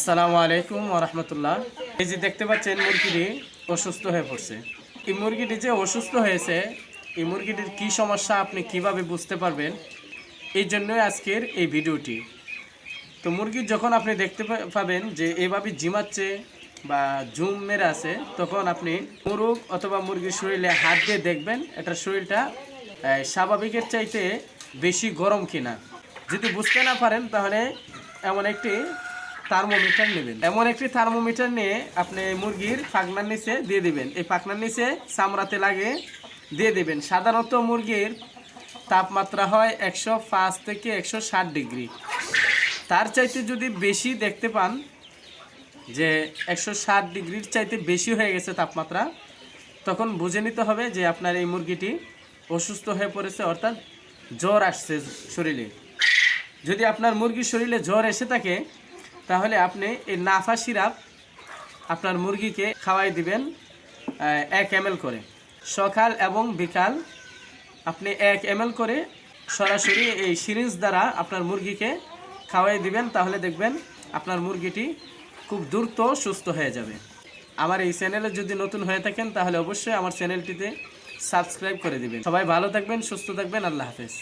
আসসালামু আলাইকুম ওয়া রাহমাতুল্লাহ। এই যে দেখতে পাচ্ছেন মুরগিটি অসুস্থ হয়ে পড়ছে। এই মুরগিটি যে অসুস্থ হয়েছে, এই মুরগিটির কি সমস্যা আপনি কিভাবে বুঝতে পারবেন, এই জন্যই আজকের এই ভিডিওটি। তো মুরগি যখন আপনি দেখতে পাবেন যে এভাবে ঝিমাচ্ছে বা ঝুম মেরে আছে, তখন আপনি মুরগ অথবা মুরগির শরীরে হাত দিয়ে দেখবেন এটার শরীরটা স্বাভাবিকের চাইতে বেশি গরম কিনা। যদি বুঝতে না পারেন তাহলে এমন একটি থার্মোমিটার নেবেন। এমন একটি থার্মোমিটার নিয়ে আপনি মুরগির পাখনার নিচে দিয়ে দিবেন। এই পাখনার নিচে চামড়াতে লাগে দিয়ে দিবেন। সাধারণত মুরগির তাপমাত্রা হয় 105 থেকে 160 ডিগ্রি। তার চাইতে যদি বেশি দেখতে পান যে 160 ডিগ্রির চাইতে বেশি হয়ে গেছে তাপমাত্রা, তখন বুঝে নিতে হবে যে আপনার এই মুরগিটি অসুস্থ হয়ে পড়েছে, অর্থাৎ জ্বর আসছে শরীরে। যদি আপনার মুরগির শরীরে জ্বর এসে থাকে তাহলে আপনি এই নাফা সিরাপ আপনার মুরগিকে খাওয়াই দিবেন 1 ml করে। সকাল এবং বিকাল আপনি 1 ml করে সরাসরি এই সিরিঞ্জ দ্বারা আপনার মুরগিকে খাওয়াই দিবেন। তাহলে দেখবেন আপনার মুরগিটি খুব দ্রুত সুস্থ হয়ে যাবে। আমার এই চ্যানেলে যদি নতুন হয়ে থাকেন তাহলে অবশ্যই আমার চ্যানেলটিতে সাবস্ক্রাইব করে দিবেন। সবাই ভালো থাকবেন, সুস্থ থাকবেন। আল্লাহ হাফেজ।